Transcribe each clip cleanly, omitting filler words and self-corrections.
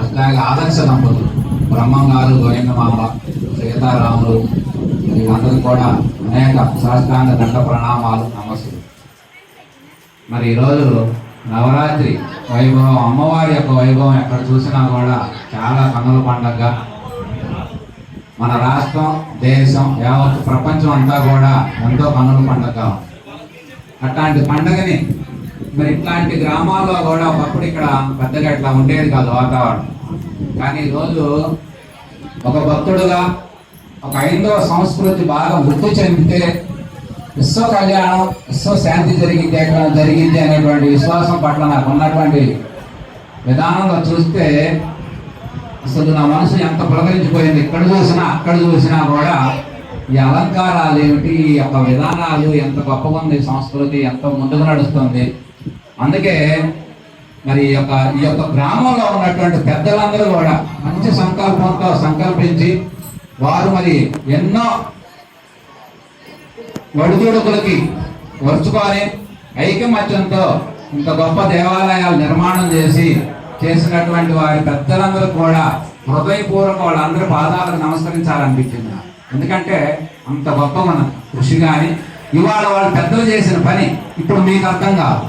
అట్లాగే ఆదర్శ దంపతులు బ్రహ్మం గారు, గోవిందమాంబ, సీతారాములు, వీళ్ళందరికీ కూడా అనేక సాష్టాంగ దండ ప్రణామాలు, నమస్సులు. మరి ఈరోజు నవరాత్రి వైభవం, అమ్మవారి యొక్క వైభవం ఎక్కడ చూసినా కూడా చాలా కన్నుల పండగగా మన రాష్ట్రం, దేశం, యావత్ ప్రపంచం అంతా కూడా ఎంతో కన్నుల పండగ. అట్లాంటి పండగని మరి ఇట్లాంటి గ్రామాల్లో కూడా ఒకప్పుడు ఇక్కడ పెద్దగా ఇట్లా ఉండేది కాదు వాతావరణం. కానీ ఈరోజు ఒక భక్తుడుగా ఒక హైందవ సంస్కృతి బాగా వృద్ధి చెందితే విశ్వ కళ్యాణం, విశ్వ శాంతి జరిగింది అనేటువంటి విశ్వాసం పట్ల నాకు ఉన్నటువంటి విధానంలో చూస్తే అసలు నా మనసు ఎంత పులకరించిపోయింది. ఇక్కడ చూసినా అక్కడ చూసినా కూడా ఈ అలంకారాలు ఏమిటి, ఈ యొక్క విధానాలు ఎంత గొప్పగా ఉంది, సంస్కృతి ఎంత ముందుకు నడుస్తుంది. అందుకే మరి ఈ యొక్క గ్రామంలో ఉన్నటువంటి పెద్దలందరూ కూడా మంచి సంకల్పంతో సంకల్పించి వారు మరి ఎన్నో ఒడిదుడుకులకి వరుచుకొని ఐకమత్యంతో ఇంత గొప్ప దేవాలయాలు నిర్మాణం చేసినటువంటి వారి పెద్దలందరూ కూడా హృదయపూర్వక వాళ్ళందరూ పాదాలకు నమస్కరించాలనిపించింది. ఎందుకంటే అంత గొప్ప మన కృషి. కానీ ఇవాళ వాళ్ళు పెద్దలు చేసిన పని ఇప్పుడు మీకు అర్థం కాదు.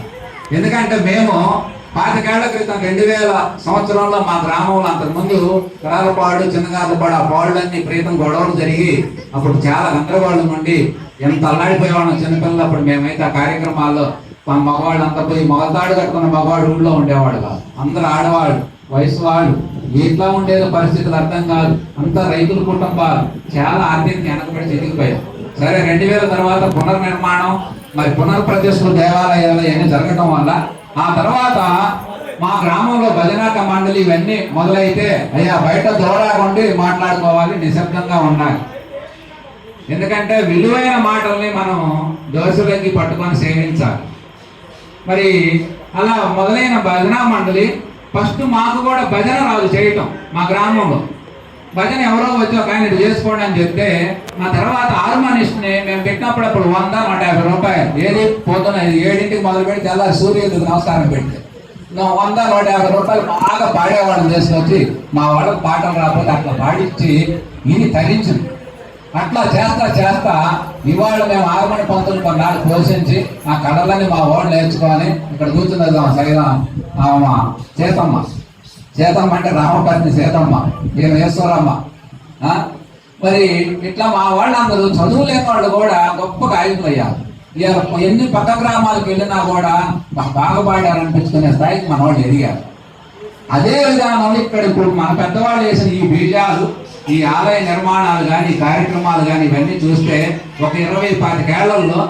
ఎందుకంటే మేము 25 ఏళ్ల క్రితం 2000 సంవత్సరంలో మా గ్రామంలో అంతకుముందు కరాలపాడు, చిన్నగార్లపాడు, ఆ పాడులన్నీ ప్రీతం గొడవలు జరిగి అప్పుడు చాలా గందరగోళం నుండి ఎంత అల్లాడిపోయేవాళ్ళం చిన్నపిల్లలు. అప్పుడు మేమైతే ఆ కార్యక్రమాల్లో మా మగవాళ్ళు అంతా పోయి మొగతాడు కట్టుకున్న మగవాడు ఊళ్ళో ఉండేవాడు కాదు. అందరూ ఆడవాళ్ళు, వయసు వాళ్ళు, ఎట్లా ఉండేదో పరిస్థితులు అర్థం కాదు. అంతా రైతుల కుటుంబాలు, చాలా ఆర్థికంగా వెనకబడి చెదిగిపోయాయి. సరే 2000 తర్వాత పునర్నిర్మాణం, మరి పునర్ప్రతిష్ఠ దేవాలయాలు ఇవన్నీ జరగటం వల్ల ఆ తర్వాత మా గ్రామంలో భజనాక మండలి ఇవన్నీ మొదలైతే అయ్యా బయట దూరంగా మాట్లాడుకోవాలి, నిశ్శబ్దంగా ఉండాలి. ఎందుకంటే విలువైన మాటల్ని మనం దోషులకి పట్టుకొని సేవించాలి. మరి అలా మొదలైన భజనా మండలి ఫస్ట్ మాకు కూడా భజన రాదు చేయటం. మా గ్రామంలో భజన ఎవరో వచ్చి ఒక ఆయన చేసుకోండి అని చెప్తే నా తర్వాత హార్మోనిస్ట్ని మేము పెట్టినప్పుడు అప్పుడు 100-150 రూపాయలు. ఏది పొద్దున 7ంటికి మొదలు పెట్టి తెల్లారి సూర్యుడికి నమస్కారం పెడితే 100-150 రూపాయలు బాగా పాడేవాళ్ళని చేసుకొచ్చి మా వాళ్ళకి పాటలు రాకపోతే అట్లా పాడించి ఇది తరించింది. అట్లా చేస్తా ఇవాళ మేము హార్మోని పంతులు కొన్నాళ్ళు పోషించి ఆ కళలని మా వాళ్ళు నేర్చుకొని ఇక్కడ కూర్చుంది చేతమ్మ అంటే రామపత్ని సీతమ్మ, ఈయన ఈశ్వరమ్మ. మరి ఇట్లా మా వాళ్ళు అందరూ చదువు లేని వాళ్ళు కూడా గొప్ప గాయకులు అయ్యారు. ఎన్ని పక్క గ్రామాలకు వెళ్ళినా కూడా బాగా పాడారనిపించుకునే స్థాయికి మన వాళ్ళు ఎదిగారు. అదే విధానంలో ఇక్కడ ఇప్పుడు మన పెద్దవాళ్ళు వేసిన ఈ బీజాలు, ఈ ఆలయ నిర్మాణాలు కానీ, కార్యక్రమాలు కానీ ఇవన్నీ చూస్తే ఒక 20-25 ఏళ్లలో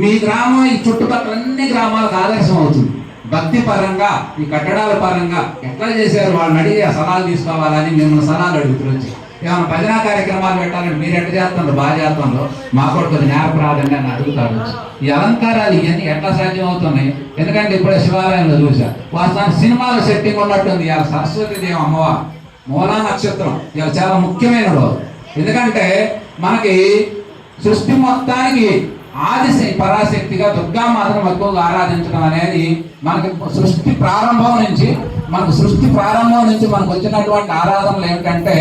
మీ గ్రామం ఈ చుట్టుపక్కల అన్ని గ్రామాలకు ఆదర్శం అవుతుంది. భక్తి పరంగా, ఈ కట్టడాల పరంగా ఎట్లా చేశారు వాళ్ళని అడిగి ఆ సలహాలు తీసుకోవాలని మిమ్మల్ని సలహాలు అడుగుతుంది. ఏమైనా భజనా కార్యక్రమాలు పెట్టాలని మీరు ఎట్లా చేస్తున్నారు, బాగా చేస్తున్నారు, మాకు కూడా కొన్ని జ్ఞాపరాదండి అని అడుగుతారు. ఈ అలంకారాలు ఇవన్నీ ఎట్లా సాధ్యం అవుతున్నాయి? ఎందుకంటే ఇప్పుడే శివాలయంలో చూశారు, వాస్తవానికి సినిమాల సెట్టింగ్ ఉన్నట్టుంది. ఇవాళ సరస్వతీదేవి అమ్మవారు మూలా నక్షత్రం ఇవాళ చాలా ముఖ్యమైన రోజు. ఎందుకంటే మనకి సృష్టి మొత్తానికి ఆది పరాశక్తిగా దుర్గామాతను ఎక్కువగా ఆరాధించడం అనేది మనకి సృష్టి ప్రారంభం నుంచి మనకు వచ్చినటువంటి ఆరాధనలు ఏమిటంటే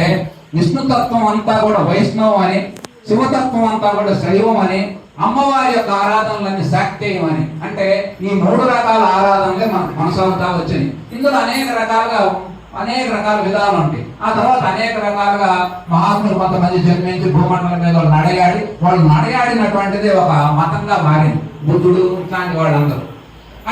విష్ణుతత్వం అంతా కూడా వైష్ణవం అని, శివతత్వం అంతా కూడా శైవం అని, అమ్మవారి యొక్క ఆరాధనలన్నీ శాక్తేయం అని. అంటే ఈ 3 రకాల ఆరాధనలే మనకు కొనసాగుతా వచ్చినాయి. ఇందులో అనేక రకాల విధాలు ఉంటాయి. ఆ తర్వాత అనేక రకాలుగా మహాత్ములు కొంతమంది జన్మించి భూమండలం మీద వాళ్ళు నడయాడినటువంటిది ఒక మతంగా మారింది. బుద్ధుడు ఇట్లాంటి వాళ్ళందరూ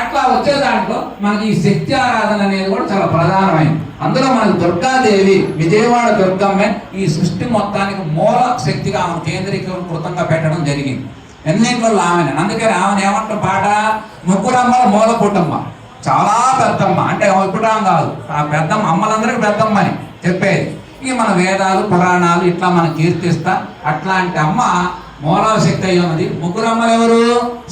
అట్లా వచ్చే దాంట్లో మనకి ఈ శక్తి ఆరాధన అనేది కూడా చాలా ప్రధానమైనది. అందులో మనకి దుర్గాదేవి, విజయవాడ దుర్గమ్మే ఈ సృష్టి మొత్తానికి మూల శక్తిగా ఆమెను కేంద్రీకృతంగా పెట్టడం జరిగింది. ఎన్నింటిలో ఆమెను. అందుకని ఆమెను ఏమంటాం పాట, ముగ్గురమ్మల మూల పుట్టమ్మ, చాలా పెద్దమ్మ. అంటే ఇప్పుడాం కాదు, ఆ పెద్దమ్మ, అమ్మలందరికీ పెద్దమ్మ అని చెప్పేది. ఇక మన వేదాలు, పురాణాలు ఇట్లా మనం కీర్తిస్తా అట్లాంటి అమ్మ మూలాశక్తి అయి ఉన్నది. ముగ్గురు అమ్మలు ఎవరు?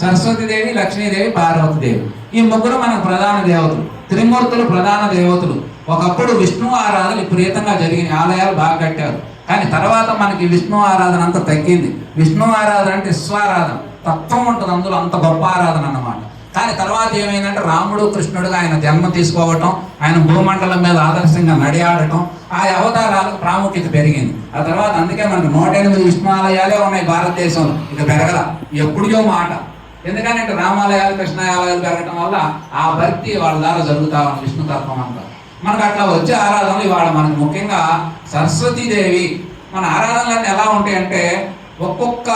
సరస్వతీదేవి, లక్ష్మీదేవి, పార్వతీదేవి. ఈ ముగ్గురు మనకు ప్రధాన దేవతలు, త్రిమూర్తులు ప్రధాన దేవతలు. ఒకప్పుడు విష్ణు ఆరాధన విపరీతంగా జరిగిన ఆలయాలు బాగా కట్టారు. కానీ తర్వాత మనకి విష్ణు ఆరాధన అంతా తగ్గింది. విష్ణు ఆరాధన అంటే విశ్వారాధన, తత్వం ఉంటుంది అందులో, అంత గొప్ప ఆరాధన అన్నమాట. కానీ తర్వాత ఏమైందంటే రాముడు కృష్ణుడుగా ఆయన జన్మ తీసుకోవటం, ఆయన భూమండలం మీద ఆదర్శంగా నడియాడటం, ఆ అవతారాలకు ప్రాముఖ్యత పెరిగింది. ఆ తర్వాత అందుకే మనకు 108 విష్ణుఆలయాలే ఉన్నాయి భారతదేశంలో, ఇక పెరగల, ఎప్పుడో మాట. ఎందుకంటే రామాలయాలు కృష్ణాలయాలు పెరగటం వల్ల ఆ భక్తి వాళ్ళ ద్వారా జరుగుతా ఉంది విష్ణుతత్వం అంతా. మనకు అట్లా వచ్చే ఆరాధనలు ఇవాళ మనకు ముఖ్యంగా సరస్వతీదేవి, మన ఆరాధనలన్నీ ఎలా ఉంటాయంటే ఒక్కొక్క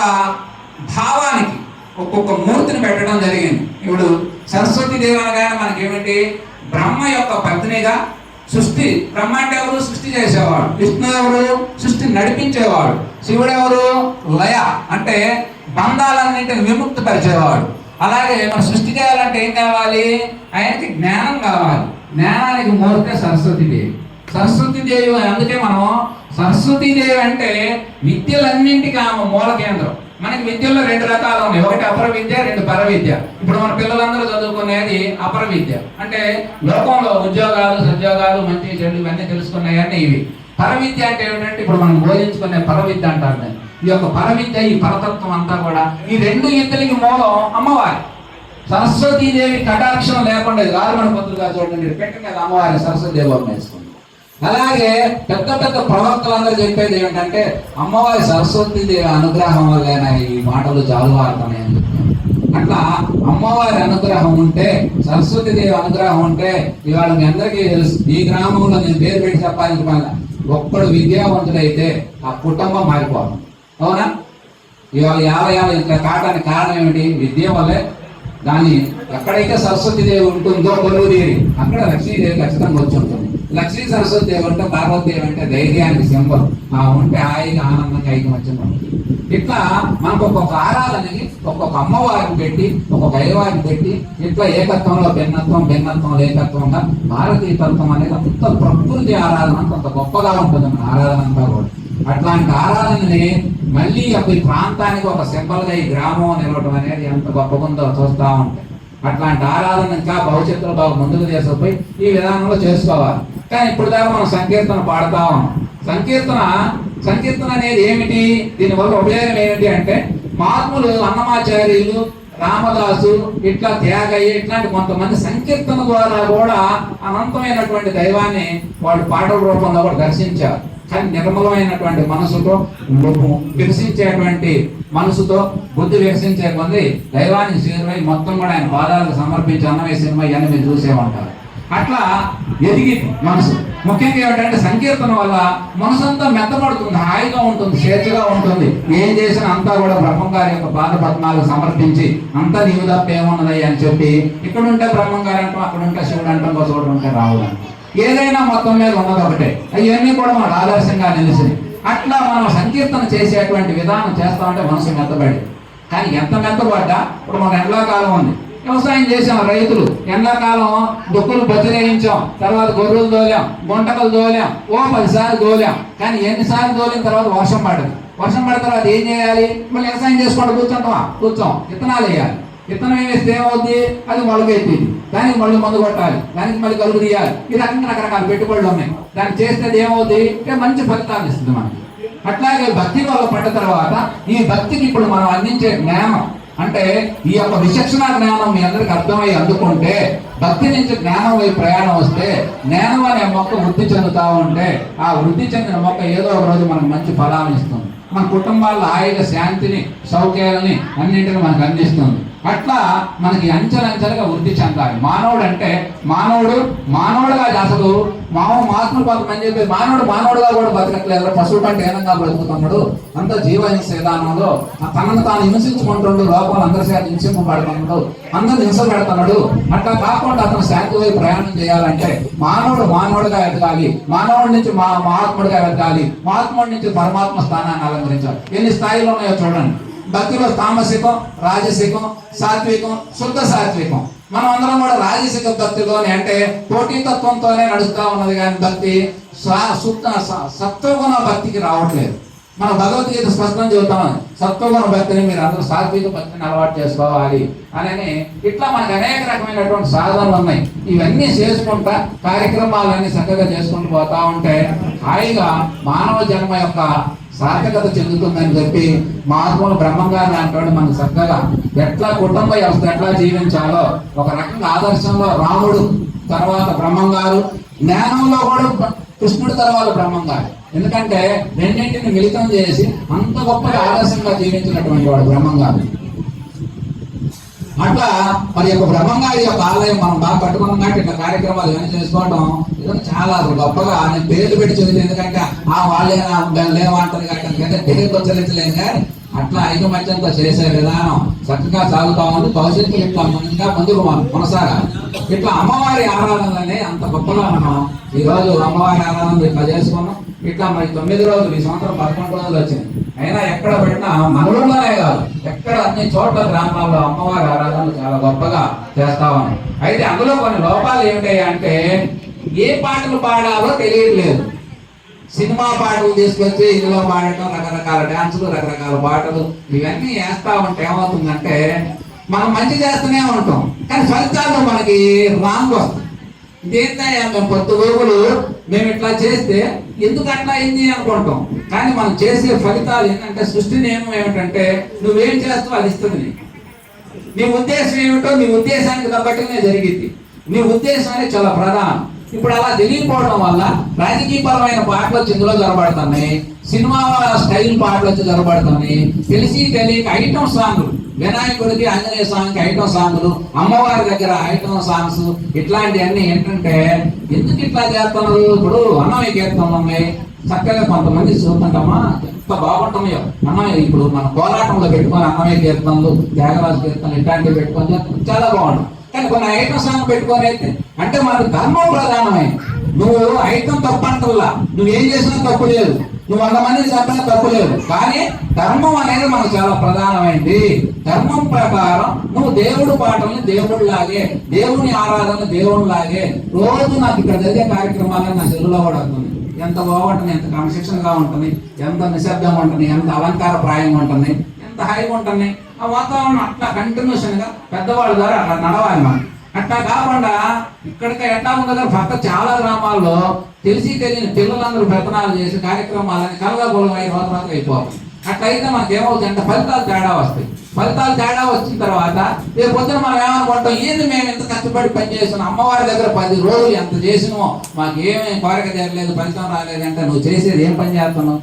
భావానికి ఒక్కొక్క మూర్తిని పెట్టడం జరిగింది. ఇప్పుడు సరస్వతీదేవి అనగానే మనకేమిటి, బ్రహ్మ యొక్క పత్నిగా సృష్టి, బ్రహ్మ అంటే ఎవరు, సృష్టి చేసేవాడు. విష్ణు ఎవరు, సృష్టి నడిపించేవాడు. శివుడు ఎవరు, లయ అంటే బంధాలన్నింటిని విముక్తి పరిచేవాడు. అలాగే మనం సృష్టి చేయాలంటే ఏం కావాలి, ఆయనకి జ్ఞానం కావాలి. జ్ఞానానికి మూర్తే సరస్వతీదేవి. సరస్వతీదేవి అందుకే మనం సరస్వతీదేవి అంటే విద్యలన్నింటికి ఆమె మూల కేంద్రం. మనకి విద్యల్లో 2 రకాలు ఉన్నాయి, ఒకటి అపర విద్య, 2 పర విద్య. ఇప్పుడు మన పిల్లలందరూ చదువుకునేది అపర విద్య, అంటే లోకంలో ఉద్యోగాలు సద్యోగాలు మంచి చెడు ఇవన్నీ తెలుసుకున్నాయని ఇవి. పర విద్య అంటే ఏమిటంటే ఇప్పుడు మనం బోధించుకునే పర విద్య అంటారు దాన్ని. ఈ యొక్క పర విద్య, ఈ పరతత్వం అంతా కూడా ఈ 2 విద్యలకి మూలం అమ్మవారి సరస్వతీదేవి. కటాక్షం లేకుండా గారుమణ పత్రిక చూడండి, పెట్ట మీద అమ్మవారి సరస్వతీదేవి వేసుకుంది. అలాగే పెద్ద పెద్ద ప్రవక్తలందరూ చెప్పేది ఏమిటంటే అమ్మవారి సరస్వతీదేవి అనుగ్రహం వల్లైనా ఈ మాటలు జాలువారుతున్నాయని చెప్తాను. అట్లా అమ్మవారి అనుగ్రహం ఉంటే, సరస్వతీదేవి అనుగ్రహం ఉంటే, ఇవాళ మీ అందరికీ తెలుసు, ఈ గ్రామంలో నేను పేరు పెట్టి చెప్పాలి, ఒక్కడు విద్యావంతుడైతే ఆ కుటుంబం మారిపోతుంది. అవునా? ఇవాళ 50 ఇంట్లో కాటానికి కారణం ఏమిటి, విద్య వల్లే. దాన్ని ఎక్కడైతే సరస్వతీదేవి ఉంటుందో కొలువు తీరి అక్కడ లక్ష్మీదేవి ఖచ్చితంగా వచ్చి ఉంటుంది. లక్ష్మీ సరస్వతీదేవి అంటే, పార్వతీదేవి అంటే ధైర్యానికి సింబల్. ఆ ఉంటే హాయిగా ఆనందంగా ఐకమత్యం ఉంటుంది. ఇట్లా మనకు ఒక్కొక్క ఆరాధనకి ఒక్కొక్క అమ్మవారిని పెట్టి, ఒక్కొక్క అయ్యవారిని పెట్టి, ఇట్లా ఏకత్వంలో భిన్నత్వం, భిన్నత్వం ఏకత్వంగా భారతీయ తత్వం అనేది అంత ప్రకృతి ఆరాధన అంత గొప్పగా ఉంటుంది మన ఆరాధన అంతా కూడా. అట్లాంటి ఆరాధనని మళ్ళీ ఈ ప్రాంతానికి ఒక సింబల్గా ఈ గ్రామం నిలవడం అనేది ఎంత గొప్పగా ఉందో చూస్తూ ఉంటాయి. అట్లాంటి ఆరాధన ఇంకా భవిష్యత్తులో బాగా ముందుకు తీసుకుపోయి ఈ విధానంలో చేసుకోవాలి. కానీ ఇప్పుడు దాకా మనం సంకీర్తన పాడుతా ఉన్నాం. సంకీర్తన అనేది ఏమిటి, దీనివల్ల ఉపయోగం ఏమిటి అంటే, మహాత్ములు అన్నమాచార్యులు, రామదాసు, ఇట్లా త్యాగయ్య, ఇట్లాంటి కొంతమంది సంకీర్తన ద్వారా కూడా అనంతమైనటువంటి దైవాన్ని వాళ్ళు పాటల రూపంలో కూడా దర్శించారు. కానీ నిర్మలమైనటువంటి మనసుతో, వికసించేటువంటి మనసుతో, బుద్ధి వికసించే కొంది దైవానికి చేరువై మొత్తం కూడా ఆయన పాదాలకు సమర్పించి అన్నమే సినిమా ఇవన్నీ మీరు చూసేమంటారు. అట్లా ఎదిగి మనసు ముఖ్యంగా ఏమిటంటే సంకీర్తన వల్ల మనసు అంతా మెత్తపడుతుంది, హాయిగా ఉంటుంది, స్వేచ్ఛగా ఉంటుంది. ఏం చేసినా అంతా కూడా బ్రహ్మం గారి యొక్క పాద పద్మాలకు సమర్పించి అంతా నీవు తప్ప ఏమున్నది అని చెప్పి, ఇక్కడ ఉంటే బ్రహ్మం గారు అంటాం, అక్కడ ఉంటే శివుడు అంటాం, ఒక చోట ఉంటే రావుడు అంటాం. ఏదైనా మొత్తం మీద ఉన్నది ఒకటే. అవన్నీ కూడా మనకు ఆదర్శంగా నిలిచింది. అట్లా మనం సంకీర్తన చేసేటువంటి విధానం చేస్తామంటే మనసు మెత్తబడి. కానీ ఎంత మెత్తబడ్డా, ఇప్పుడు మన ఎండాకాలం ఉంది, వ్యవసాయం చేసాం, రైతులు ఎండాకాలం దుక్కులు బతిరేయించాం, తర్వాత గొర్రెలు దోలాం, గుంటకలు దోలాం, 10 సార్లు దోలాం. కానీ ఎన్నిసార్లు దోలిన తర్వాత వర్షం పడింది. వర్షం పడిన తర్వాత ఏం చేయాలి, మళ్ళీ వ్యవసాయం చేసుకోండి, కూర్చోం, విత్తనాలు వేయాలి. విత్తనం వేస్తే ఏమవుద్ది, అది మొలకెత్తింది, దానికి మళ్ళీ మందు కొట్టాలి, దానికి మళ్ళీ కలుగు తీయాలి. ఈ రకంగా రకరకాల పెట్టుబడులు ఉన్నాయి. దాన్ని చేస్తే ఏమవుద్ది, మంచి ఫలితాలు ఇస్తుంది మనకి. అట్లాగే భక్తి వల్ల పడ్డ తర్వాత ఈ భక్తికి ఇప్పుడు మనం అందించే జ్ఞానం అంటే ఈ యొక్క విచక్షణ జ్ఞానం మీ అందరికి అర్థమై అందుకుంటే, భక్తి నుంచి జ్ఞానం వైపు ప్రయాణం వస్తే, జ్ఞానం అనే మొక్క వృద్ధి చెందుతా ఉంటే, ఆ వృద్ధి చెందిన మొక్క ఏదో ఒక రోజు మనకు మంచి ఫలాన్ని ఇస్తుంది. మన కుటుంబాల్లో హాయిగా శాంతిని, సౌఖ్యాలని అన్నింటిని మనకు అందిస్తుంది. అట్లా మనకి అంచెలంచెలుగా వృద్ధి చెందాలి. మానవుడు అంటే మానవుడుగా అసలు మహాత్ములు కొంతమంది చెప్పి మానవుడుగా కూడా బతకట్లేదు, పశువు కంటే ఏనంగా బ్రతుకుతున్నాడు, అంత జీవహింస విధానంలో తనను తాను హింసించుకుంటున్నాడు, లోపల అందరి చేత హింసింపబడుతున్నాడు, అందరూ హింస పెడుతున్నాడు. అట్లా కాకుండా అతను శాంతి వైపు ప్రయాణం చేయాలంటే మానవుడుగా ఎదగాలి, మానవుడి నుంచి మహాత్ముడిగా ఎదగాలి, మహాత్ముడి నుంచి పరమాత్మ స్థానాన్ని అలంకరించాలి. ఎన్ని స్థాయిలు ఉన్నాయో చూడండి. భక్తిలో తామసికం, రాజసికం, సాత్వికం, శుద్ధ సాత్వికం. మనం అందరం కూడా రాజసిక భక్తిలోనే అంటే పోటీతత్వంతోనే నడుస్తూ ఉన్నది. కానీ భక్తి సత్వగుణ భక్తికి రావట్లేదు. మన భగవద్గీత స్పష్టం చెబుతాం, సత్వగుణ భక్తిని మీరు అందరూ సాత్విక భక్తిని అలవాటు చేసుకోవాలి అని. ఇట్లా మనకు అనేక రకమైనటువంటి సాధనలు ఉన్నాయి. ఇవన్నీ చేసుకుంటా కార్యక్రమాలన్నీ చక్కగా చేసుకుంటూ పోతా ఉంటే హాయిగా మానవ జన్మ యొక్క సార్థకత చెందుతుందని చెప్పి మహాత్ములు బ్రహ్మంగారు అంటాడు మనకు చక్కగా ఎట్లా కుటుంబ వ్యవస్థ ఎట్లా జీవించాలో ఒక రకంగా ఆదర్శంలో రాముడు తర్వాత బ్రహ్మంగారు, జ్ఞానంలో కూడా కృష్ణుడి తర్వాత బ్రహ్మంగారు. ఎందుకంటే రెండింటిని మిళితం చేసి అంత గొప్పగా ఆదర్శంగా జీవించినటువంటి వాడు బ్రహ్మంగారు. అట్లా మరి యొక్క బ్రహ్మంగారి యొక్క ఆలయం మనం బాగా పట్టుకున్నాం కాబట్టి ఇట్లా కార్యక్రమాలు ఏమైనా చేసుకోవడం ఇదో చాలా గొప్పగా నేను పేర్లు పెట్టి చదివితే ఎందుకంటే వాళ్ళేనా లేవంటారు కాబట్టి పేరుతో చదివించలేను కానీ అట్లా ఐకమత్యంతో చేసే విధానం చక్కగా సాగుతా ఉంది. భవిష్యత్తు ఇట్లా ఇంకా ముందుకు కొనసాగాలి. ఇట్లా అమ్మవారి ఆరాధనలనే అంత గొప్పగా మనం ఈ రోజు అమ్మవారి ఆరాధనలు ఇట్లా చేసుకున్నాం. ఇట్లా మరి 9 రోజులు, ఈ సంవత్సరం 11 రోజులు వచ్చింది. అయినా ఎక్కడ పెట్టినా మనలోనే కాదు ఎక్కడ అన్ని చోట్ల గ్రామాల్లో అమ్మవారి ఆరాధనలు చాలా గొప్పగా చేస్తా ఉన్నాం. అయితే అందులో కొన్ని లోపాలు ఏమిటాయి అంటే ఏ పాటలు పాడాలో తెలియట్లేదు. సినిమా పాటలు తీసుకొచ్చి ఇందులో పాడటం, రకరకాల డాన్సులు, రకరకాల పాటలు ఇవన్నీ వేస్తా ఉంటే ఏమవుతుందంటే మనం మంచి చేస్తూనే ఉంటాం కానీ ఫలితాలు మనకి రాంగ్ వస్తాయి. ఇదేంటయ్యా మేము పొద్దు గోగులు మేము ఇట్లా చేస్తే ఎందుకు అట్లా అయింది అనుకుంటాం కానీ మనం చేసే ఫలితాలు ఏంటంటే సృష్టి నియమం ఏమిటంటే నువ్వేం చేస్తావు అది ఇస్తుంది. నీ ఉద్దేశం ఏమిటో నీ ఉద్దేశానికి తగ్గట్టుగానే జరిగింది. నీ ఉద్దేశం అనేది చాలా ప్రధానం. ఇప్పుడు అలా తెలియకపోవడం వల్ల రాజకీయపరమైన పాటలు వచ్చి ఇందులో జరబడుతున్నాయి, సినిమా స్టైల్ పాటలు వచ్చి జరబడుతున్నాయి. తెలిసి తెలియక ఐటమ్ సాంగ్లు, వినాయకుడికి ఆంజనేయ స్వామికి ఐటమ్ సాంగ్లు, అమ్మవారి దగ్గర ఐటమ్ సాంగ్స్, ఇట్లాంటివన్నీ ఏంటంటే ఎందుకు ఇట్లా చేస్తున్నారు? ఇప్పుడు అన్నమయ్య కీర్తనలు ఉన్నాయి చక్కగా కొంతమంది చూస్తుంటామా ఎంత బాగుంటున్నాయో అన్నమయ్య. ఇప్పుడు మన కోలాటంలో పెట్టుకొని అన్నమయ్య కీర్తనలు, త్యాగరాజు కీర్తనలు ఇట్లాంటివి పెట్టుకొని చాలా బాగుంటుంది. కానీ కొన్ని ఐటమ్ సాంగ్ పెట్టుకొని అయితే అంటే మనకు ధర్మం ప్రధానమైంది. నువ్వు ఐటమ్ తప్పు అంటల్లా, నువ్వేం చేసినా తప్పు లేదు, నువ్వు 100 మందిని చెప్పినా తప్పు లేదు, కానీ ధర్మం అనేది మనకు చాలా ప్రధానమైంది. ధర్మం ప్రకారం నువ్వు దేవుడు పాటల్ని దేవుడిలాగే, దేవుని ఆరాధన దేవుడిలాగే రోజు నాకు ఇక్కడ జరిగే కార్యక్రమాలను నా సెల్లులో కూడా అవుతుంది. ఎంత బాగుంటుంది, ఎంత క్రమశిక్షణగా ఉంటుంది, ఎంత నిశ్శబ్దంగా ఉంటుంది, ఎంత అలంకార ప్రాయంగా ఉంటుంది, ఎంత హాయిగా ఉంటుంది. ఆ వాతావరణం అట్లా కంటిన్యూషన్ గా పెద్దవాళ్ళ ద్వారా అట్లా నడవాలి మనం. అట్లా కాకుండా ఇక్కడికి ఎట్లా ఉండదు పక్క చాలా గ్రామాల్లో తెలిసి తెలియని పిల్లలందరూ పెత్తనాలు చేసి కార్యక్రమాలని కలగబోలం 5 రోజులు అయిపోతాయి. అట్లయితే మనకి ఏమవుతుంది అంటే ఫలితాలు తేడా వస్తాయి. ఫలితాలు తేడా వచ్చిన తర్వాత రేపు పొద్దున మనం ఏమనుకుంటాం, ఏంది మేము ఎంత కష్టపడి పని చేస్తున్నాం, అమ్మవారి దగ్గర 10 రోజులు ఎంత చేసినామో మాకు ఏమేమి కోరిక జరగలేదు, ఫలితం రాలేదంటే నువ్వు చేసేది ఏం పని చేస్తున్నావు?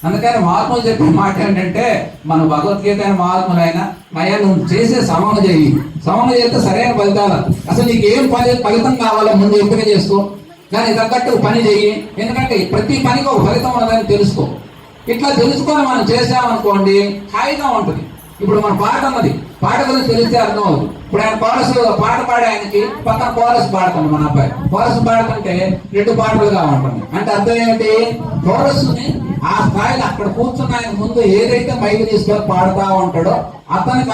అందుకని మహాత్ములు చెప్పే మాట ఏంటంటే మన భగవద్గీత అయిన మహాత్ములైనా మయ్యా నువ్వు చేసే సమం చేయి, సమం చేస్తే సరైన ఫలితాలు. అసలు నీకు ఏం ఫలితం కావాలో ముందు ఎంపిక చేసుకో, కానీ తగ్గట్టు పని చెయ్యి. ఎందుకంటే ప్రతి పనికి ఒక ఫలితం ఉన్నదని తెలుసుకో. ఇట్లా తెలుసుకొని మనం చేసామనుకోండి హాయిగా ఉంటుంది. ఇప్పుడు మన పాట అన్నది పాట గురించి తెలిస్తే అర్థం అవుతుంది. ఇప్పుడు ఆయన పాట పాడే ఆయనకి పక్కన కోరస్ పాడుతుంది. మన అబ్బాయి కోరస్ పాడుతుంటే 2 పాటలుగా ఉంటుంది. అంటే అర్థం ఏమిటి? కోరస్ని ఆ స్థాయిలో అక్కడ కూర్చున్న ఆయన ముందు ఏదైతే మైకి తీసుకొని పాడుతూ ఉంటాడో అతనికి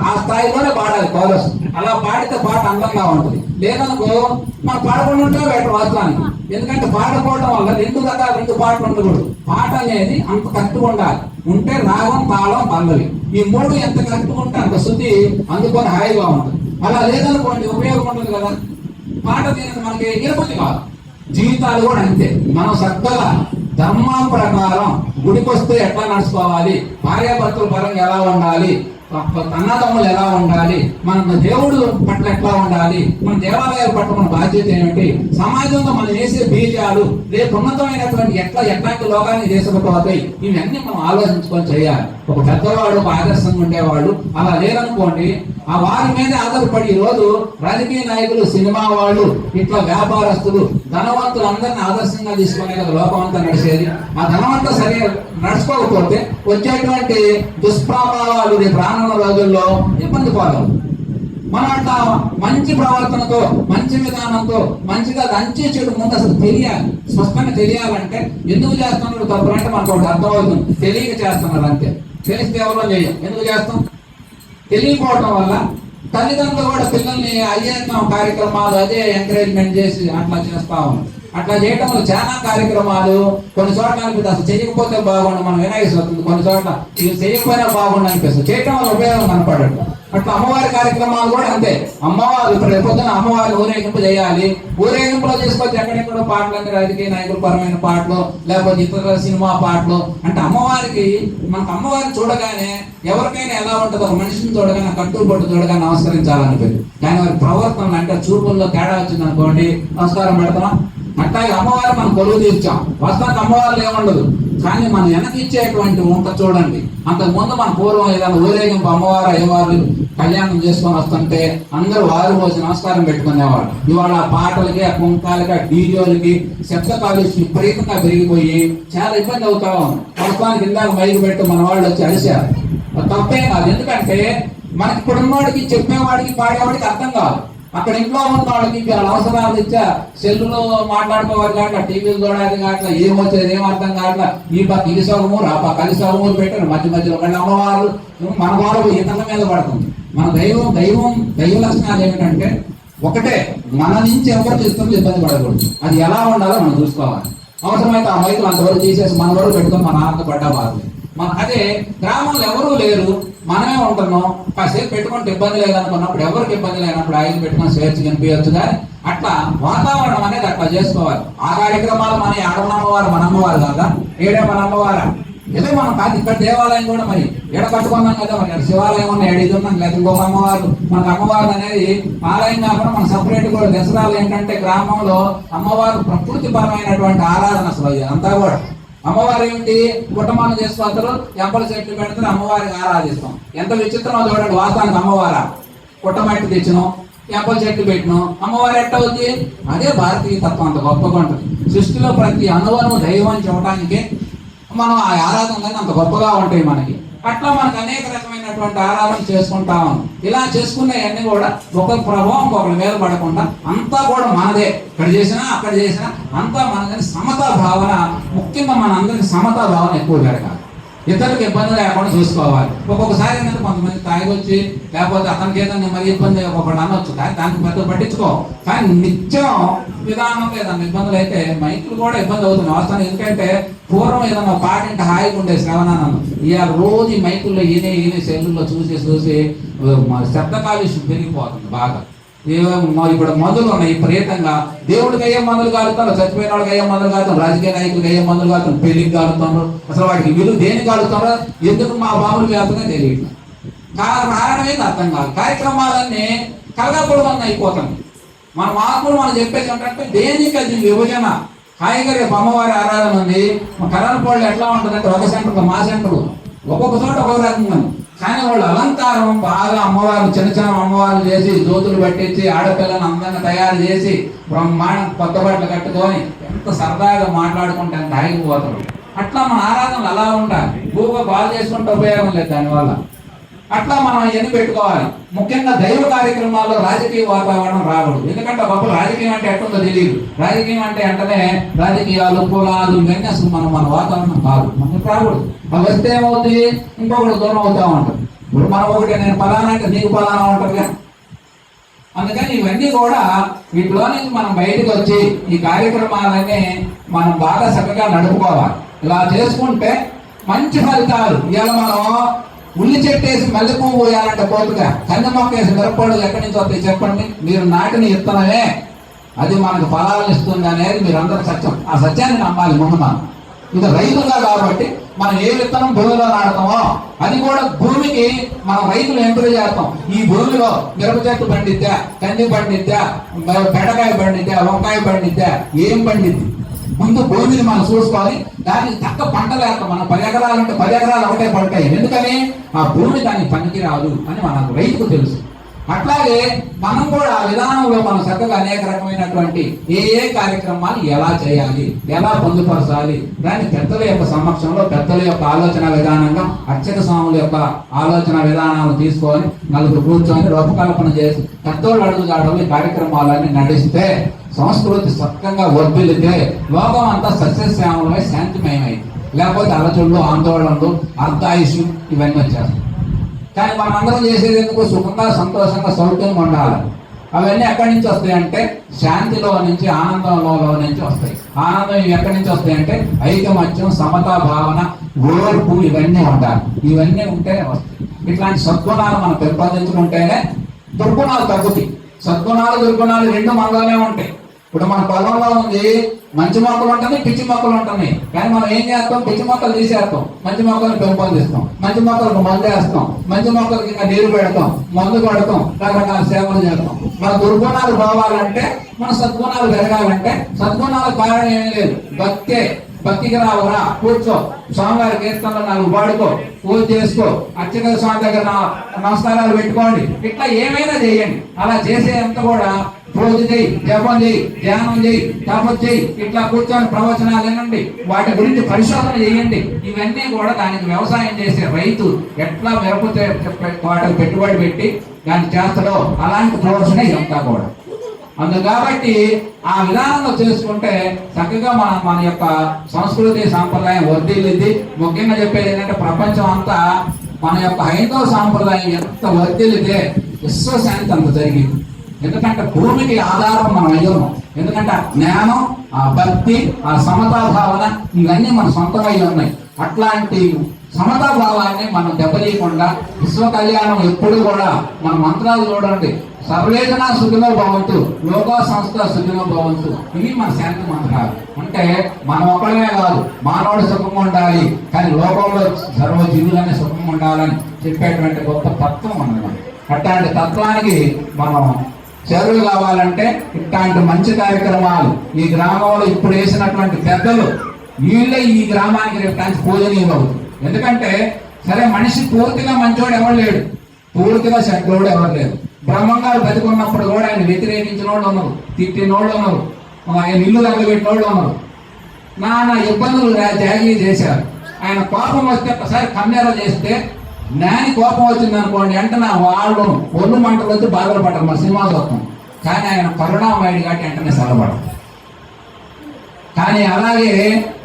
ఆ స్థాయిలోనే పాడాలి కోరస్. అలా పాడితే పాట అందంగా ఉంటుంది. లేదనుకో మనం పాడకుండా ఉంటే బయట వాస్తవానికి. ఎందుకంటే పాడుకోవడం వల్ల 2 పాటలు ఉండకూడదు. పాట అనేది అంత కరెక్ట్గా ఉండాలి. ఉంటే రాగం, తాళం, పల్లవి ఈ 3 ఎంత కరెక్ట్గా ఉంటే అంత శుద్ధి అందుకొని హాయిగా ఉంటుంది. అలా లేదనుకోండి ఉపయోగం ఉంటుంది కదా. పాట దీనికి మనకి ఇరపతి కాదు. జీవితాలు కూడా అంతే. మనం చక్కగా ధర్మం ప్రకారం గుడికి వస్తే ఎట్లా నడుచుకోవాలి, భార్యాభర్తల పరంగా ఎలా ఉండాలి, అన్నదమ్ములు ఎలా ఉండాలి, మన దేవుడు పట్ల ఎట్లా ఉండాలి, మన దేవాలయాల పట్ల మన బాధ్యత ఏమిటి, సమాజంలో మనం వేసే బీజాలు రేపు ఉన్నతమైనటువంటి ఎట్లాంటి లోకాన్ని తీసుకుపోతాయి, ఇవన్నీ మనం ఆలోచించుకొని చేయాలి. ఒక పెద్దవాడు, ఒక ఆదర్శంగా ఉండేవాడు అలా లేరనుకోండి, ఆ వారి మీద ఆధారపడి ఈ రోజు రాజకీయ నాయకులు, సినిమా వాళ్ళు, ఇట్లా వ్యాపారస్తులు, ధనవంతులు అందరినీ ఆదర్శంగా తీసుకునే కదా లోకం అంతా నడిచేది. ఆ ధనవంతా సరిగా నడుచుకోకపోతే వచ్చేటువంటి దుష్ప్రభావాలు రేపు రానున్న రోజుల్లో ఇబ్బంది పాలవు. మనం అట్లా మంచి ప్రవర్తనతో, మంచి విధానంతో, మంచిగా మంచి చెడు ముందు అసలు తెలియాలి. స్పష్టంగా తెలియాలంటే ఎందుకు చేస్తున్నారు తప్పు అంటే మనకు ఒకటి అర్థమవుతుంది. తెలియక చేస్తున్నారు అంతే. తెలిస్తే ఎవరో చేయం. ఎందుకు చేస్తాం? తెలియకపోవడం వల్ల తల్లిదండ్రులు కూడా పిల్లల్ని అయ్యేత్నం కార్యక్రమాలు అదే ఎంకరేజ్మెంట్ చేసి అట్లా చేస్తా ఉన్నాం. అట్లా చేయడం వల్ల చాలా కార్యక్రమాలు కొన్ని చోట్ల అనిపిస్తుంది అసలు చేయకపోతే బాగుండు, మనం వినాయక చవితి కొన్ని చోట్ల ఇది చేయకపోయినా బాగుండు అనిపిస్తుంది. చేయడం వల్ల ఉపయోగం కనపడదు. అట్లా అమ్మవారి కార్యక్రమాలు కూడా అంతే. అమ్మవారు ఇప్పుడు రేపొద్దున అమ్మవారి ఊరేగింపు చేయాలి. ఊరేగింపులో చేసుకోవచ్చు ఎక్కడెక్కడో పాటలు, రాజకీయ నాయకుల పరమైన పాటలు, లేకపోతే ఇతర సినిమా పాటలు. అంటే అమ్మవారికి, మనకు అమ్మవారిని చూడగానే ఎవరికైనా ఎలా ఉంటుంది, ఒక మనిషిని చూడగానే కట్టుబొట్టు చూడగానే నమస్కరించాలనిపోయింది. కానీ వారి ప్రవర్తన అంటే చూపుల్లో తేడా వచ్చింది అనుకోండి, నమస్కారం పెడతాం. అట్లాగే అమ్మవారు మనం కొలువు తీర్చాం, వస్తానికి అమ్మవారు ఏముండదు. కానీ మనం వెనక్కి ఇచ్చేటువంటి వంట చూడండి. అంతకుముందు మన పూర్వం ఏదైనా ఊరేగింపు అమ్మవారు అయ్యవారు కళ్యాణం చేసుకొని వస్తుంటే అందరూ వారు రోజు నమస్కారం పెట్టుకునేవాడు. ఇవాళ ఆ పాటలకి, ఆ కుంకాలకి, ఆ డీజోలకి శబ్ద కాలుష్యం విపరీతంగా పెరిగిపోయి చాలా ఇబ్బంది అవుతా ఉంది. వస్తానికి ఇందాక మైకు పెట్టి మన వాళ్ళు వచ్చి అడిశారు. తప్పేం కాదు, ఎందుకంటే మనకి ఇప్పుడున్నవాడికి, చెప్పేవాడికి, పాడేవాడికి అర్థం కాదు. అక్కడ ఇంట్లో ఉన్న వాళ్ళకి వాళ్ళ అవసరాలు ఇచ్చా సెల్లులో మాట్లాడుకోవాలి కావట్లా, టీవీలు చూడాలి కావట్లా, ఏమొచ్చేది ఏం అర్థం కావట్లా. ఈ పక్క ఇది సగమూరు, ఆ పక్క అది సగమూరు పెట్టారు. మధ్య మధ్యలో మళ్ళీ అమ్మవారు మన వాళ్ళు ఇతరుల మీద పడుతుంది. మన దైవ లక్షణాలు ఏమిటంటే ఒకటే, మన నుంచి ఎవరు చేస్తున్నది ఇబ్బంది పడకూడదు. అది ఎలా ఉండాలో మనం చూసుకోవాలి. అవసరమైతే ఆ మైకులు అంతవరకు తీసేసి మన వరకు పెట్టుకొని మన ఆనందపడ్డా బాధలే. మన అదే గ్రామంలో ఎవరూ లేరు, మనమే ఉంటున్నాం, కాసేపు పెట్టుకుంటే ఇబ్బంది లేదనుకున్నప్పుడు, ఎవరికి ఇబ్బంది లేనప్పుడు ఐదు పెట్టుకుని స్వేచ్ఛ కనిపించచ్చు. కానీ అట్లా వాతావరణం అనేది అట్లా చేసుకోవాలి. ఆ కార్యక్రమాలు మన ఆడమన్నవారు, మన అమ్మవారు కాదా, ఏడే మన అమ్మవారా. ఏదో మనం కాదు, ఇక్కడ దేవాలయం కూడా మరి ఎడ కట్టుకున్నాం కదా, మరి శివాలయం ఉన్న ఏడు ఉన్నాం, లేదా ఇంకొక అమ్మవారు. మనకు అమ్మవారు అనేది ఆలయం కాకుండా మన సపరేట్ కూడా దసరాలు ఏంటంటే గ్రామంలో అమ్మవారు ప్రకృతి పరమైనటువంటి ఆరాధన. అసలు అంతా కూడా అమ్మవారు ఏమిటి, కుటుంబాన్ని చేసుకోతారు, ఎంపల చెట్లు పెడతారు, అమ్మవారికి ఆరాధిస్తాం. ఎంత విచిత్రమో చూడండి. వాస్తవానికి అమ్మవారా, కుట్టమట్టి తెచ్చినాం, ఎంపల చెట్లు పెట్టినాం, అమ్మవారు ఎట్ట అవుతుంది. అదే భారతీయ తత్వం, అంత గొప్పగా ఉంటుంది. సృష్టిలో ప్రతి అణువను దైవం చూడటానికి మనం ఆ ఆరాధనలు అంత గొప్పగా ఉంటాయి మనకి. అట్లా మనకు అనేక రకమైనటువంటి ఆరాధన చేసుకుంటాం. ఇలా చేసుకునేవన్నీ కూడా ఒక ప్రభావం ఒకరి మీద పడకుండా అంతా కూడా మనదే. ఇక్కడ చేసినా అక్కడ చేసినా అంతా మనదని సమతా భావన, ముఖ్యంగా మన అందరికి సమతా భావన ఎక్కువ పెరగాలి. ఇతరులకు ఇబ్బంది లేకుండా చూసుకోవాలి. ఒక్కొక్కసారి ఏంటంటే కొంతమంది తాగొచ్చి, లేకపోతే అతనికి ఏదైనా మరి ఇబ్బంది ఒక్కొక్కటి అనొచ్చు, కానీ దానికి పెద్ద పట్టించుకో. కానీ నిత్యం విధానంలో ఏదైనా ఇబ్బందులు అయితే మైకులు కూడా ఇబ్బంది అవుతుంది వాస్తవం. ఎందుకంటే పూర్వం ఏదన్నా పాటింటే హాయిగా ఉండే శ్రవణానందం. ఇవాళ రోజు ఈ మైకుల్లో ఈయన సెల్లుల్లో చూసి శబ్ద కాలుష్యం పెరిగిపోతుంది బాగా. ఇప్పుడు మందులు ఉన్నాయి విపరీతంగా. దేవుడికి అయ్యే మందులు కాలుతారు, చచ్చిపోయిన వాళ్ళకి అయ్యే మందులు కాలుతారు, రాజకీయ నాయకులకి అయ్యే మందులు కాలుతారు, పెళ్లికి కాలుతున్నారు. అసలు వాటికి విలువ దేనికి కాలుతారో ఎందుకు మా బాబులు వ్యాప్తంగా తెలియదు. కారణం ఏంది అర్థం కాదు. కార్యక్రమాలన్నీ కలగకూడదని అయిపోతుంది. మన మార్పులు మనం చెప్పేది ఏంటంటే దేనికి అది విభజన. హాయిగా రేపు అమ్మవారి ఆరాధన ఉంది. మా కరణపల్లి ఎట్లా ఉంటుందంటే ఒక సెంటర్, మా సెంటర్ ఒక్కొక్క చోట ఒక్కొక్క రకంగా. కానీ వాళ్ళు అలంకారం బాగా అమ్మవారు చిన్న చిన్న అమ్మవారు చేసి, జ్యోతులు పట్టించి, ఆడపిల్లను అందంగా తయారు చేసి, బ్రహ్మాండం కొత్త బట్టలు కట్టుకొని ఎంత సరదాగా మాట్లాడుకుంటే అంత ఆగిపోతారు. అట్లా మన ఆరాధనలు అలా ఉండాలి. భూగా బాగా చేసుకుంటే ఉపయోగం లేదు దానివల్ల. అట్లా మనం ఎన్ని పెట్టుకోవాలి. ముఖ్యంగా దైవ కార్యక్రమాల్లో రాజకీయ వాతావరణం రాకూడదు. ఎందుకంటే ఒకప్పుడు రాజకీయం అంటే ఎట్టుందో తెలియదు. రాజకీయం అంటే వెంటనే రాజకీయాలు, కులాలు ఇవన్నీ అసలు మన వాతావరణం కాదు, మనకు రాకూడదు. అది వస్తే ఏమవుతుంది, ఇంకొకటి దూరం అవుతా ఉంటుంది. ఇప్పుడు మనం ఒకటి నేను పలానా అంటే నీకు పలానా ఉంటుందిగా. అందుకని ఇవన్నీ కూడా వీటిలో నుంచి మనం బయటకు వచ్చి ఈ కార్యక్రమాలన్నీ మనం బాగా చక్కగా నడుపుకోవాలి. ఇలా చేసుకుంటే మంచి ఫలితాలు. ఇవాళ మనం ఉల్లి చెట్టు వేసి మల్లె పువ్వు పోయాలంటే పోతుగా, కంది మొక్క వేసి మిరపళ్ళు ఎక్కడి నుంచి వస్తాయి చెప్పండి. మీరు నాటిన ఇత్తనమే అది మనకు ఫలాలను ఇస్తుంది అనేది మీరందరూ సత్యం. ఆ సత్యాన్ని నమ్మాలి. ముందు మనం ఇది రైతులుగా కాబట్టి మనం ఏ విత్తనం భూమిలో నాడతామో అది కూడా భూమికి మనం రైతులు ఎంపిక చేస్తాం. ఈ భూమిలో మిరప చెట్టు పండిద్దా, కంది పండిద్దా, బెండకాయ పండిద్దా, వంకాయ పండిద్దా, ఏం పండిద్ది. ముందు భూమిని మనం చూసుకొని దానికి తక్క పంటలు వేస్తాం. మనం 10 ఎకరాలు ఉంటే 10 ఎకరాలు ఒకటే పండుతాయి. ఎందుకని ఆ భూమి దానికి పనికి రాదు అని మనకు రైతుకు తెలుసు. అట్లాగే మనం కూడా ఆ విధానంలో మనం చక్కగా అనేక రకమైనటువంటి ఏ కార్యక్రమాలు ఎలా చేయాలి, ఎలా పొందుపరచాలి, దాన్ని పెద్దల యొక్క సమక్షంలో, పెద్దల యొక్క ఆలోచన విధానంగా, అర్చక స్వాముల యొక్క ఆలోచన విధానాలను తీసుకొని నలుగురు కూర్చొని రూపకల్పన చేసి పెద్దోళ్ళు అడుగుజాడలు ఈ కార్యక్రమాలన్నీ నడిస్తే, సంస్కృతి చక్కగా వర్ధిల్లితే లోకం అంతా సస్యశ్యామలమై శాంతిమయమైంది. లేకపోతే అలచళ్ళు, ఆందోళనలు, అర్ధాయుషు ఇవన్నీ వచ్చేస్తాయి. కానీ మనం అందరం చేసేది ఎందుకు, సుఖంగా, సంతోషంగా, సౌఖ్యంగా ఉండాలి. అవన్నీ ఎక్కడి నుంచి వస్తాయంటే శాంతిలో నుంచి, ఆనందంలో నుంచి వస్తాయి. ఆనందం ఎక్కడి నుంచి వస్తాయంటే ఐకమత్యం, సమతా భావన, ఓర్పు ఇవన్నీ ఉండాలి. ఇవన్నీ ఉంటే వస్తాయి. ఇట్లాంటి సద్గుణాలు మనం పెంపొందించుకుంటేనే దుర్గుణాలు తగ్గుతాయి. సద్గుణాలు దుర్గుణాలు రెండు మనలోనే ఉంటాయి. ఇప్పుడు మన పొలంలో ఉంది మంచి మొక్కలు ఉంటున్నాయి, పిచ్చి మొక్కలు ఉంటున్నాయి. కానీ మనం ఏం చేస్తాం? పిచ్చి మొక్కలు తీసేస్తాం, మంచి మొక్కలు పెంపొందిస్తాం, మంచి మొక్కలకు మందు వేస్తాం, మంచి మొక్కలకి ఇంకా నీరు పెడతాం, మందు కొడతాం, రకరకాల సేవలు చేస్తాం. మన దుర్గుణాలు పోవాలంటే, మన సద్గుణాలు పెరగాలంటే సద్గుణాలకు కారణం ఏమీ లేదు, భక్తే. భక్తికి రావురా, కూర్చో, స్వామివారి కీర్తనలు 4 పాడుకో, పూజ చేసుకో, అర్చక స్వామి దగ్గర నమస్కారాలు పెట్టుకోండి, ఇట్లా ఏమైనా చేయండి. అలా చేసేంత కూడా పూజ చేయి, జపం చేయి, ధ్యానం చేయి, తపస్సు చేయి, ఇట్లా కూర్చొని ప్రవచనాలు వినండి, వాటి గురించి పరిశోధన చేయండి. ఇవన్నీ కూడా దానికి వ్యవసాయం చేసే రైతు ఎట్లా మిరపతే వాటికి పెట్టుబడి పెట్టి దాన్ని చేస్తాడో అలాంటి ప్రవచన ఇదంతా కూడా. అందుకు కాబట్టి ఆ విధానంలో చేసుకుంటే చక్కగా మన యొక్క సంస్కృతి సాంప్రదాయం వర్ధిల్లింది. ముఖ్యంగా చెప్పేది ఏంటంటే ప్రపంచం అంతా మన యొక్క హైందవ సాంప్రదాయం ఎంత వర్ధిల్లితే విశ్వశాంతి అంత జరిగింది. ఎందుకంటే భూమికి ఆధారం మనం అయ్యాము. ఎందుకంటే ఆ జ్ఞానం, ఆ భక్తి, ఆ సమతా భావన ఇవన్నీ మన సొంతమై ఉన్నాయి. అట్లాంటి సమతా భావాన్ని మనం దెబ్బతీయకుండా విశ్వ కళ్యాణం ఎప్పుడు కూడా మన మంత్రాలు చూడండి, సర్వేజన సుఖినో భవంతు, లోకా సంస్థ సుఖినో భవంతు, ఇవి మన శాంతి మంత్రాలు. అంటే మనం ఒకళ్ళమే కాదు, మానవుడు సుఖంగా ఉండాలి, కానీ లోకంలో సర్వ జీవులనే సుఖంగా ఉండాలని చెప్పేటువంటి గొప్ప తత్వం అన్నమాట. అట్లాంటి తత్వానికి మనం చేరువు కావాలంటే ఇట్లాంటి మంచి కార్యక్రమాలు ఈ గ్రామంలో ఇప్పుడు వేసినటువంటి పెద్దలు వీళ్ళే ఈ గ్రామానికి రేపు పూజనీయం అవుతుంది. ఎందుకంటే సరే మనిషి పూర్తిగా మంచోడు ఎవరు లేడు, పూర్తిగా చెడ్డోడు ఎవరు లేరు. బ్రహ్మంగారు బతికున్నప్పుడు కూడా ఆయన వ్యతిరేకించిన వాళ్ళు ఉన్నారు, తిట్టిన వాళ్ళు ఉన్నారు, ఆయన ఇల్లు తగ్గబెట్టిన వాళ్ళు ఉన్నారు, నానా ఇబ్బందులు త్యాగి చేశారు. ఆయన కోపం వస్తే ఒకసారి కన్నెర చేస్తే జ్ఞాని కోపం వచ్చింది అనుకోండి, అంటే నా వాళ్ళు ఒళ్ళు మంటలు వచ్చి బాధలు పడ్డారు మన సినిమా చూస్తాం. కానీ ఆయన కరుణామయుడు కాబట్టి వెంటనే సలపడదు. కానీ అలాగే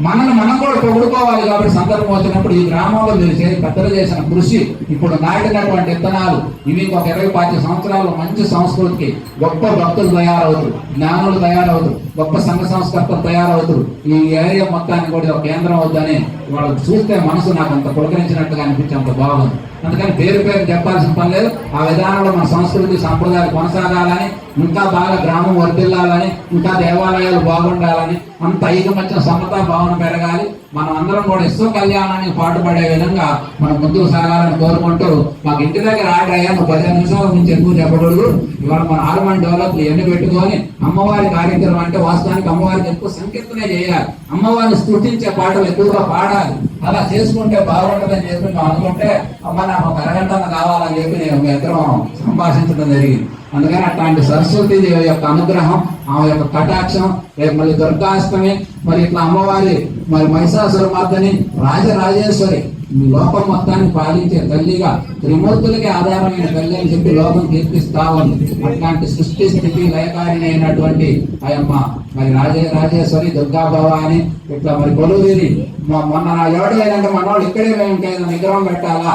మనం కూడా పొగుడుకోవాలి. కాబట్టి సందర్భం వచ్చినప్పుడు ఈ గ్రామంలో మీరు పెద్దలు చేసిన కృషి, ఇప్పుడు నాటినటువంటి విత్తనాలు, ఇవి ఇంకొక 20-25 సంవత్సరాలు మంచి సంస్కృతికి గొప్ప భక్తులు తయారవుతారు, జ్ఞానులు తయారవుతారు, గొప్ప సంఘ సంస్కర్తలు తయారవుతారు. ఈ ఏరియా మొత్తానికి కూడా ఒక కేంద్రం అవుతుందని వాళ్ళు చూస్తే మనసు నాకు అంత పులకరించినట్టుగా అనిపించేంత బాగుంది. అందుకని పేరు చెప్పాల్సిన పని లేదు. ఆ విధానంలో మన సంస్కృతి సాంప్రదాయాలు కొనసాగాలని, ఇంకా బాగా గ్రామం వర్ధిల్లాలని, ఇంకా దేవాలయాలు బాగుండాలని, అంత ఐకమత్యం సమతా భావన పెరగాలి. మనం అందరం కూడా విశ్వ కళ్యాణానికి పాటుపడే విధంగా మనం ముందుకు సాగాలని కోరుకుంటూ, మాకు ఇంటి దగ్గర ఆర్డర్ అయ్యా, 15 నిమిషాల నుంచి ఎక్కువ చెప్పకూడదు. ఇవాళ మన ఆర్మన్ డెవలప్ ఎన్ని పెట్టుకొని అమ్మవారి కార్యక్రమం అంటే వాస్తవానికి అమ్మవారికి ఎక్కువ సంకీర్తనే చేయాలి, అమ్మవారిని స్తుతించే పాటలు ఎక్కువగా పాడాలి. అలా చేసుకుంటే బాగుంటుందని చెప్పి మేము అనుకుంటే అమ్మ నాకు 1 అరగంట కావాలని చెప్పి నేను ఇద్దరం సంభాషించడం జరిగింది. అందుకని అట్లాంటి సరస్వతి దేవి యొక్క అనుగ్రహం, ఆమె యొక్క కటాక్షం, రేపు మళ్ళీ దుర్గాష్టమి, మరి ఇట్లా అమ్మవారి మరి మహిషాసురమర్దని రాజరాజేశ్వరి మీ లోకం మొత్తాన్ని పాలించే తల్లిగా త్రిమూర్తులకి ఆధారమైన తల్లి అని చెప్పి లోకం కీర్తిస్తా ఉంది. అట్లాంటి సృష్టి స్థితి లయకారిణి అయినటువంటి ఆయమ్మ మరి రాజేశ్వరి దుర్గా భవాని ఇట్లా మరి కొలువుని మొన్న నా ఎవడు లేదంటే మన వాళ్ళు ఇక్కడే మేము విగ్రహం పెట్టాలా,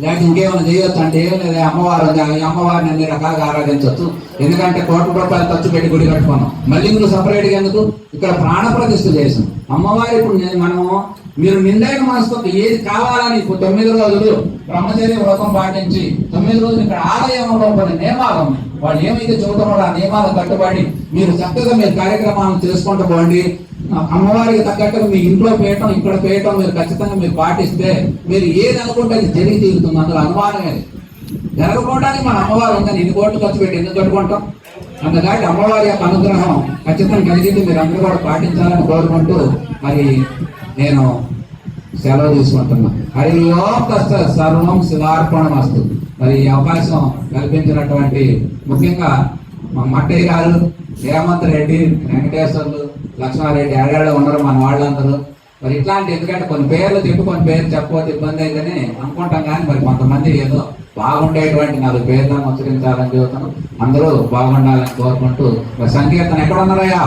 లేకపోతే ఇంకేమైనా చేయొచ్చు అంటే ఏం లేదు, అమ్మవారిని అన్ని రకాలుగా ఆరాధించవచ్చు. ఎందుకంటే కోట్ల రూపాయలు ఖర్చు పెట్టి గుడి కట్టుకున్నాం, మళ్ళీ మీరు సపరేట్గా ఎందుకు, ఇక్కడ ప్రాణ ప్రతిష్ఠ చేసాం అమ్మవారి. ఇప్పుడు మనము మీరు నిండైన మనసుతో ఏది కావాలని 9 రోజులు బ్రహ్మచర్య వ్రతం పాటించి 9 రోజులు ఇక్కడ ఆలయంలో కొన్ని నియమాలు ఉన్నాయి. వాళ్ళు ఏమైతే చూడటం ఆ నియమాలు కట్టుబడి మీరు చక్కగా మీరు కార్యక్రమాలను చేసుకుంటూ పోండి. అమ్మవారికి తగ్గట్టుగా మీ ఇంట్లో పేయటం, ఇక్కడ పేయటం మీరు ఖచ్చితంగా మీరు పాటిస్తే మీరు ఏది అనుకుంటే అది జరిగి తీరుతుంది. అందులో అనుమానమే జరగకపోవడానికి మన అమ్మవారు ఉందని 2 కోట్లు ఖర్చు పెట్టి ఎందుకు కట్టుకుంటాం. అందుకని అమ్మవారి యొక్క అనుగ్రహం ఖచ్చితంగా కలిగింది, మీరు అందరూ కూడా పాటించాలని కోరుకుంటూ మరి నేను సెలవు తీసుకుంటున్నా. హరి ఓం తత్సత్ సర్వం శివార్పణమస్తు. మరి ఈ అవకాశం కల్పించినటువంటి ముఖ్యంగా మా మట్టయ్య గారు, హేమంత్ రెడ్డి, వెంకటేశ్వర్లు, లక్ష్మారెడ్డి ఆడాళ్ళు ఉన్నారు మన వాళ్ళందరూ. మరి ఇట్లాంటి ఎందుకంటే కొన్ని పేర్లు చెప్పి కొన్ని పేర్లు చెప్పకపోతే ఇబ్బంది అయిందని అనుకుంటాం. కానీ మరి కొంతమంది ఏదో బాగుండేటువంటి 4 పేర్లను ఉచ్చరించాలని చెబుతాను. అందరూ బాగుండాలని కోరుకుంటూ మరి సంకీర్తన ఎక్కడ ఉన్నారయ్యా?